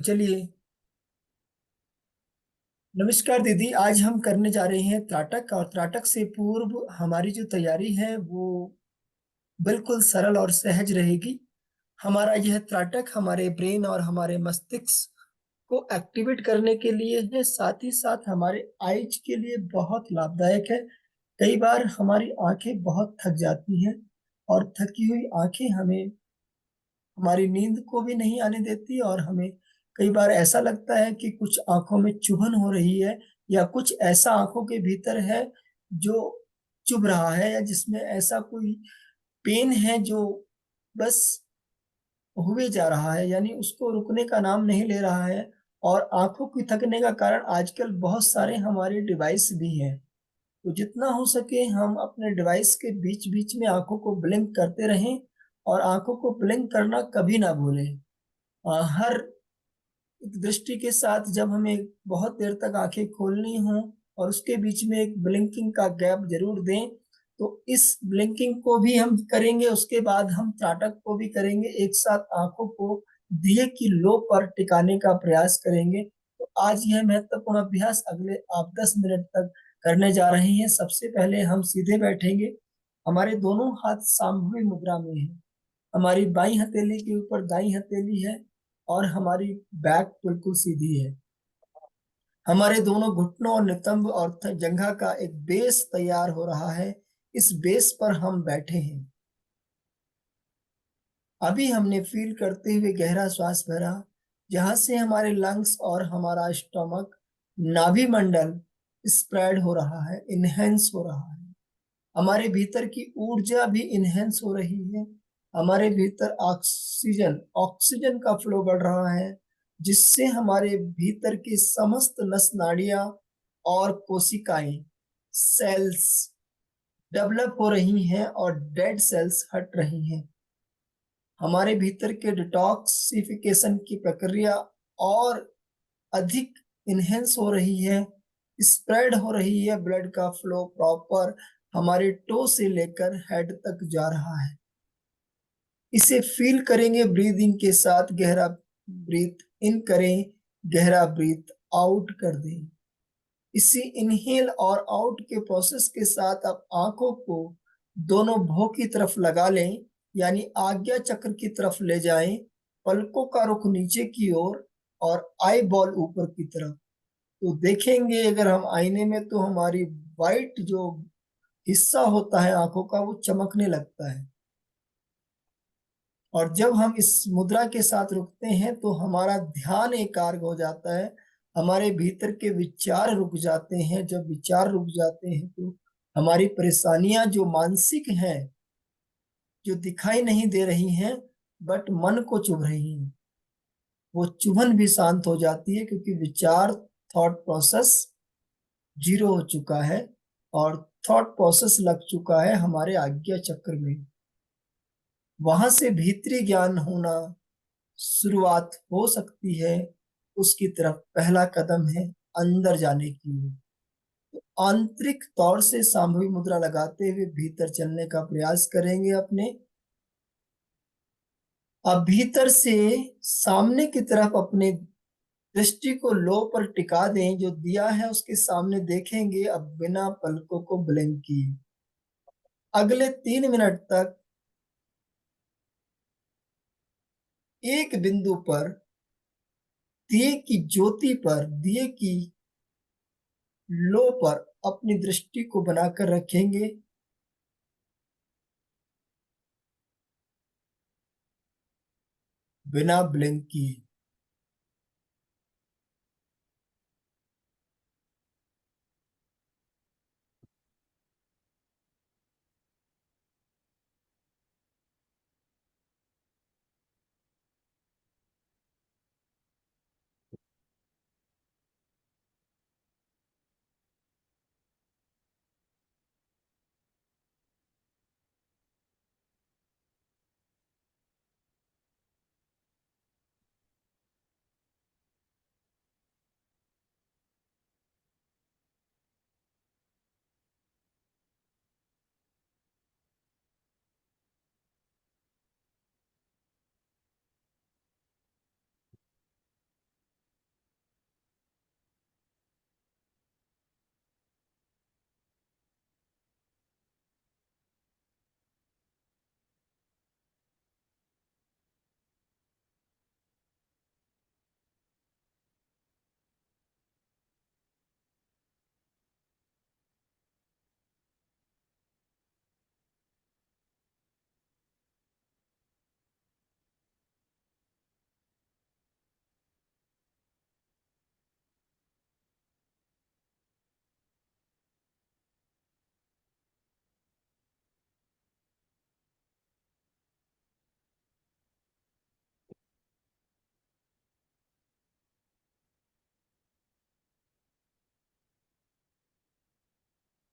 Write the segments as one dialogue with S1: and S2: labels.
S1: चलिए। नमस्कार दीदी, आज हम करने जा रहे हैं त्राटक। और त्राटक से पूर्व हमारी जो तैयारी है वो बिल्कुल सरल और सहज रहेगी। हमारा यह त्राटक हमारे ब्रेन और हमारे मस्तिष्क को एक्टिवेट करने के लिए है, साथ ही साथ हमारे आइज के लिए बहुत लाभदायक है। कई बार हमारी आंखें बहुत थक जाती हैं और थकी हुई आंखें हमें हमारी नींद को भी नहीं आने देती, और हमें कई बार ऐसा लगता है कि कुछ आंखों में चुभन हो रही है, या कुछ ऐसा आंखों के भीतर है जो चुभ रहा है, या जिसमें ऐसा कोई पेन है जो बस हुए जा रहा है, यानी उसको रुकने का नाम नहीं ले रहा है। और आंखों की थकने का कारण आजकल बहुत सारे हमारे डिवाइस भी हैं। तो जितना हो सके हम अपने डिवाइस के बीच बीच में आंखों को ब्लिंक करते रहें, और आंखों को ब्लिंक करना कभी ना भूलें। हर एक दृष्टि के साथ जब हमें बहुत देर तक आंखें खोलनी हो और उसके बीच में एक ब्लिंकिंग का गैप जरूर दें, तो इस ब्लिंकिंग को भी हम करेंगे, उसके बाद हम त्राटक को भी करेंगे। एक साथ आंखों को दिए की लो पर टिकाने का प्रयास करेंगे। तो आज यह महत्वपूर्ण अभ्यास अगले आप 10 मिनट तक करने जा रहे हैं। सबसे पहले हम सीधे बैठेंगे। हमारे दोनों हाथ सामूहिक मुद्रा में है। हमारी बाई हथेली के ऊपर दाई हथेली है, और हमारी बैक बिल्कुल सीधी है। हमारे दोनों घुटनों और नितंब और जंघा का एक बेस तैयार हो रहा है। इस बेस पर हम बैठे हैं। अभी हमने फील करते हुए गहरा श्वास भरा, जहां से हमारे लंग्स और हमारा स्टमक, नाभि मंडल स्प्रेड हो रहा है, इनहेंस हो रहा है। हमारे भीतर की ऊर्जा भी इनहेंस हो रही है। हमारे भीतर ऑक्सीजन ऑक्सीजन का फ्लो बढ़ रहा है, जिससे हमारे भीतर की समस्त नस नाड़ियां और कोशिकाएं, सेल्स डेवलप हो रही हैं और डेड सेल्स हट रही हैं। हमारे भीतर के डिटॉक्सिफिकेशन की प्रक्रिया और अधिक इनहेंस हो रही है, स्प्रेड हो रही है। ब्लड का फ्लो प्रॉपर हमारे टो से लेकर हेड तक जा रहा है। इसे फील करेंगे ब्रीदिंग के साथ। गहरा ब्रीथ इन करें, गहरा ब्रीथ आउट कर दें। इसी इनहेल और आउट के प्रोसेस के साथ आप आंखों को दोनों भौं की तरफ लगा लें, यानी आज्ञा चक्र की तरफ ले जाएं। पलकों का रुख नीचे की ओर और आई बॉल ऊपर की तरफ। तो देखेंगे अगर हम आईने में, तो हमारी वाइट जो हिस्सा होता है आंखों का, वो चमकने लगता है। और जब हम इस मुद्रा के साथ रुकते हैं तो हमारा ध्यान एकाग्र हो जाता है। हमारे भीतर के विचार रुक जाते हैं। जब विचार रुक जाते हैं तो हमारी परेशानियां जो मानसिक हैं, जो दिखाई नहीं दे रही हैं बट मन को चुभ रही हैं, वो चुभन भी शांत हो जाती है, क्योंकि विचार, थॉट प्रोसेस जीरो हो चुका है, और थॉट प्रोसेस लग चुका है हमारे आज्ञा चक्र में। वहां से भीतरी ज्ञान होना शुरुआत हो सकती है। उसकी तरफ पहला कदम है अंदर जाने की। आंतरिक तौर से सामूहिक मुद्रा लगाते हुए भीतर चलने का प्रयास करेंगे अपने। अब भीतर से सामने की तरफ अपने दृष्टि को लो पर टिका दें। जो दिया है उसके सामने देखेंगे, अब बिना पलकों को ब्लिंक किए। अगले 3 मिनट तक एक बिंदु पर, दिए की ज्योति पर, दिए की लो पर अपनी दृष्टि को बनाकर रखेंगे, बिना ब्लिंक किए।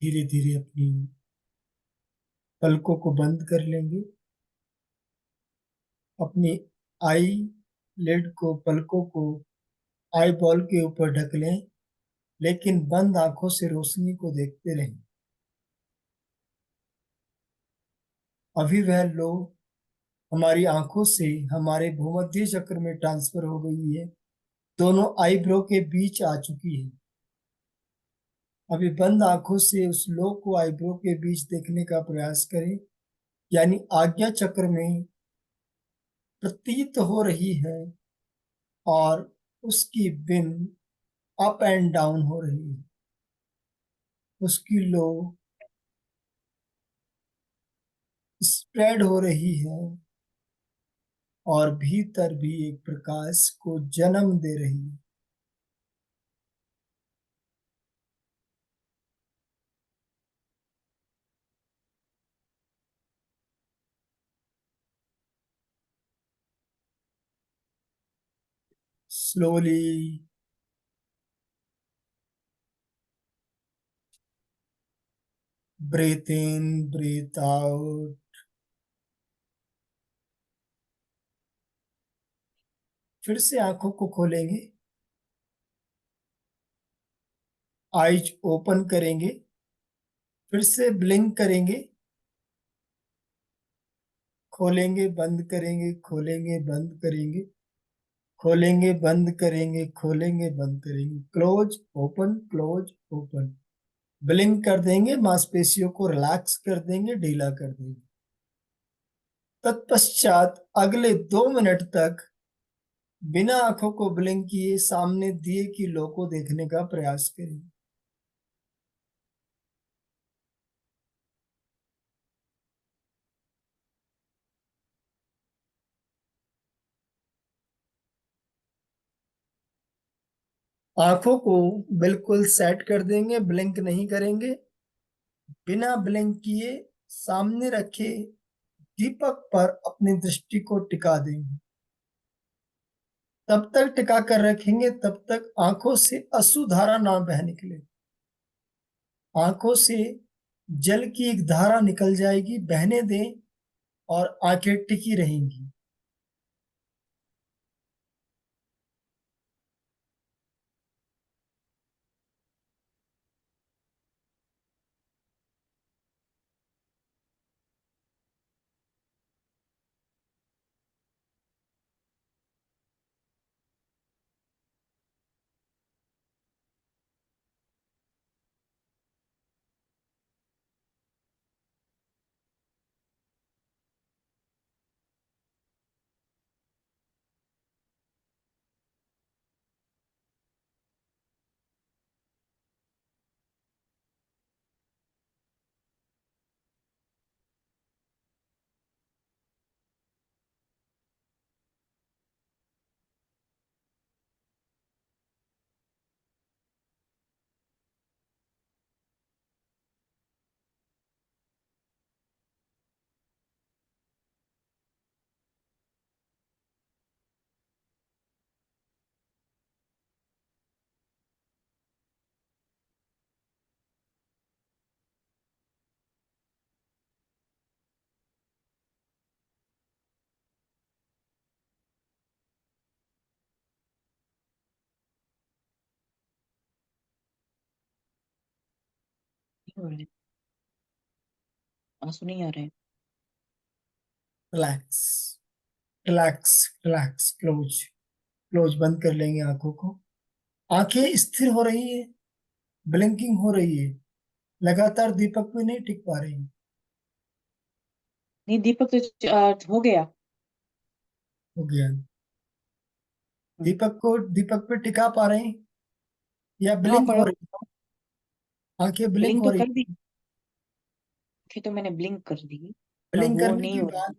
S1: धीरे धीरे अपनी पलकों को बंद कर लेंगे। अपनी आई लिड को, पलकों को आई बॉल के ऊपर ढक लें, लेकिन बंद आंखों से रोशनी को देखते रहें। अभी वह लो हमारी आंखों से हमारे भूमध्य चक्र में ट्रांसफर हो गई है, दोनों आईब्रो के बीच आ चुकी है। अभी बंद आंखों से उस लो को आईब्रो के बीच देखने का प्रयास करें, यानी आज्ञा चक्र में प्रतीत हो रही है और उसकी बिन अप एंड डाउन हो रही है। उसकी लो स्प्रेड हो रही है और भीतर भी एक प्रकाश को जन्म दे रही है। स्लोली ब्रीथ इन, ब्रीथ आउट। फिर से आंखों को खोलेंगे, आईज ओपन करेंगे, फिर से ब्लिंक करेंगे, खोलेंगे बंद करेंगे, खोलेंगे बंद करेंगे, खोलेंगे बंद करेंगे, खोलेंगे बंद करेंगे, close open, close open. Blink कर देंगे, मांसपेशियों को रिलैक्स कर देंगे, ढीला कर देंगे। तत्पश्चात अगले 2 मिनट तक बिना आंखों को ब्लिंक किए सामने दिए की लो को देखने का प्रयास करें। आंखों को बिल्कुल सेट कर देंगे, ब्लिंक नहीं करेंगे। बिना ब्लिंक किए सामने रखे दीपक पर अपनी दृष्टि को टिका देंगे। तब तक टिका कर रखेंगे तब तक आंखों से अश्रुधारा ना बह निकले। आंखों से जल की एक धारा निकल जाएगी, बहने दें और आंखें टिकी रहेंगी।
S2: नहीं हो रहे, आंसू नहीं आ रहे।
S1: Relax, relax, relax, close, close बंद कर लेंगे आंखों को। आंखें स्थिर हो रही है, ब्लिंकिंग हो रही है, लगातार दीपक में नहीं टिक पा रही।
S2: नहीं, दीपक तो हो गया।
S1: हो गया।
S2: हम्म,
S1: दीपक को दीपक पे टिका पा रहे हैं या
S2: हाँ,
S1: ब्लिंक
S2: पर
S1: हो रही? आंखें ब्लिंक
S2: ब्लिंक
S1: हो
S2: तो
S1: रही?
S2: कर दी। आंखें तो मैंने ब्लिंक कर दी, पर
S1: ब्लिंक
S2: वो
S1: करने
S2: नहीं
S1: के
S2: हो
S1: बाद
S2: रही।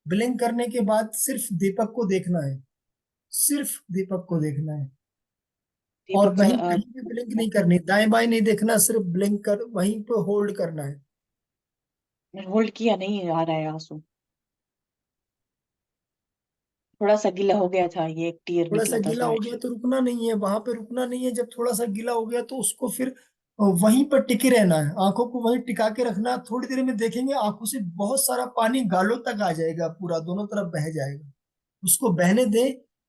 S1: ब्लिंक करने के बाद सिर्फ दीपक को देखना है, सिर्फ दीपक को देखना है। और
S2: दीपक
S1: वहीं कहीं भी ब्लिंक नहीं करनी, दाएं बाएं नहीं देखना, सिर्फ ब्लिंक कर वहीं पे होल्ड करना है।
S2: होल्ड किया, नहीं आ रहा है आंसू। थोड़ा सा गीला हो गया था, ये एक टीयर
S1: थोड़ा सा
S2: निकला था
S1: गीला हो
S2: शायद।
S1: गया तो रुकना नहीं है, वहां पे रुकना नहीं है। जब थोड़ा सा गीला हो गया तो उसको फिर और वहीं पर टिके रहना है, आंखों को वहीं टिका के रखना है। थोड़ी देर में देखेंगे आंखों से बहुत सारा पानी गालों तक आ जाएगा, पूरा दोनों तरफ बह जाएगा। उसको बहने दे,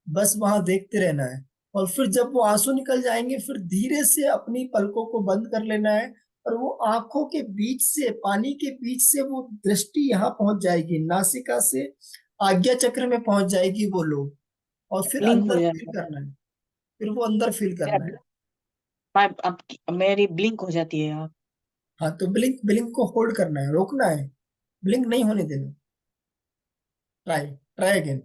S1: बस वहां देखते रहना है। और फिर जब वो आंसू निकल जाएंगे, फिर धीरे से अपनी पलकों को बंद कर लेना है। और वो आंखों के बीच से, पानी के बीच से वो दृष्टि यहाँ पहुंच जाएगी, नासिका से आज्ञा चक्र में पहुंच जाएगी वो लोग। और फिर
S2: ब्लिंक हो
S1: अंदर फील
S2: जाता
S1: करना है, फिर वो अंदर फील
S2: है
S1: करना है।
S2: अब मेरी ब्लिंक हो जाती है आप।
S1: हाँ, तो ब्लिंक ब्लिंक को होल्ड करना है, रोकना है, ब्लिंक नहीं होने देना। Try try again.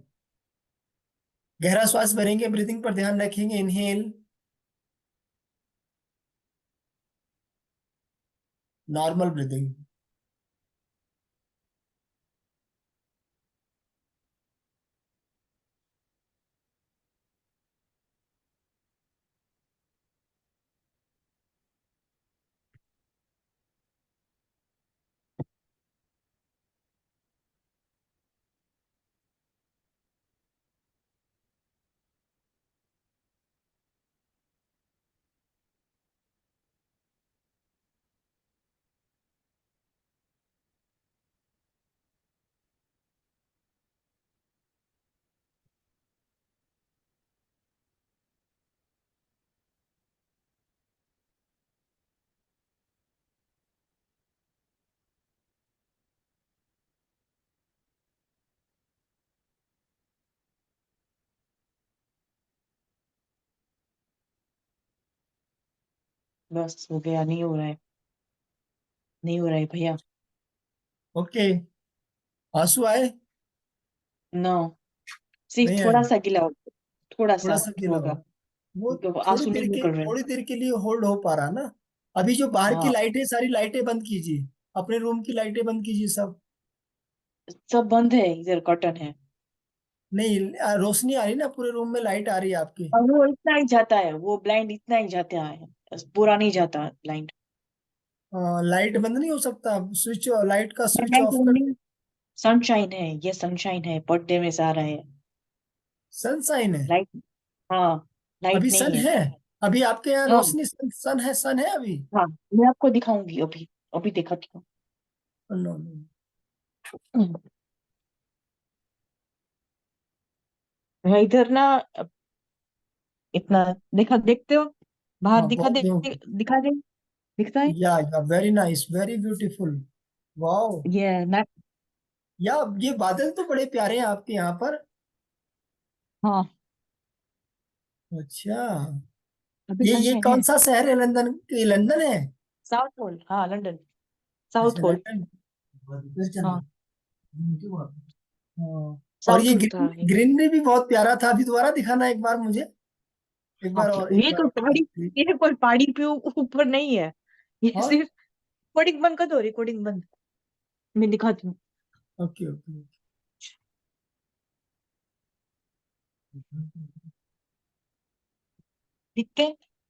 S1: गहरा श्वास भरेंगे, ब्रीथिंग पर ध्यान रखेंगे। Inhale, normal breathing.
S2: बस हो गया, नहीं हो रहा है, नहीं हो रहा है भैया।
S1: ओके। आंसू आए?
S2: नो, सिर्फ
S1: नहीं आए?
S2: थोड़ा सा गिला हो, थोड़ा
S1: थोड़ा
S2: सा
S1: सा गिला हो?
S2: होगा,
S1: वो
S2: क्योंकि वो आंसू नहीं निकल रहे।
S1: थोड़ी देर के लिए होल्ड हो पा रहा ना। अभी जो बाहर की
S2: हाँ,
S1: लाइटें, सारी लाइटें बंद कीजिए। अपने रूम की लाइटें बंद कीजिए सब।
S2: सब बंद है, इधर कर्टन है।
S1: नहीं, रोशनी आ रही ना, पूरे रूम में लाइट आ रही है आपकी।
S2: और वो इतना ही जाता है, वो ब्लाइंड इतना ही जाता है, बस पूरा नहीं जाता ब्लाइंड।
S1: लाइट बंद नहीं हो सकता? स्विच, लाइट का स्विच
S2: लाइट
S1: ऑफ कर
S2: ओनली
S1: दे।
S2: सनशाइन है, ये सनशाइन है, पर्दे में से आ रहा है
S1: सनसाइन है?
S2: लाइट। हाँ,
S1: अभी
S2: लाइट
S1: सन
S2: नहीं है।
S1: है? अभी आपके यहाँ
S2: हाँ,
S1: रोशनी, सन है, सन है अभी?
S2: हाँ, मैं आपको दिखाऊंगी अभी, अभी दिखाती हूँ।
S1: No no.
S2: हम्म, मैं इधर ना, इतना दिखा, देखते हो, बाहर
S1: हाँ, बहुत ब्यूटी।
S2: दिखा दे, दिखता है।
S1: या very nice, very beautiful. Wow.
S2: ये ना।
S1: या ये बादल तो बड़े प्यारे हैं आपके यहाँ पर।
S2: हाँ,
S1: अच्छा।
S2: अभी
S1: ये
S2: संडे
S1: कौन
S2: है।
S1: सा शहर है? लंदन? ये लंदन है?
S2: साउथ पोल, हाँ लंदन, साउथ
S1: अच्छा,
S2: पोल।
S1: लंदन।
S2: हाँ,
S1: हाँ। और
S2: साउथ
S1: ये
S2: पोल था
S1: ग्रीन,
S2: ये।
S1: ग्रीनरी भी बहुत प्यारा था। अभी दोबारा दिखाना एक बार मुझे। एक
S2: हाँ,
S1: बार और, एक
S2: ये
S1: बार
S2: कोई
S1: और।
S2: पहाड़ी, ये कोई पहाड़ी पे ऊपर नहीं है, ये
S1: हाँ।
S2: सिर्फ। रिकॉर्डिंग बंद कर दो, रिकॉर्डिंग बंद, मैं दिखाती हूँ।
S1: Okay okay.
S2: ठीक है।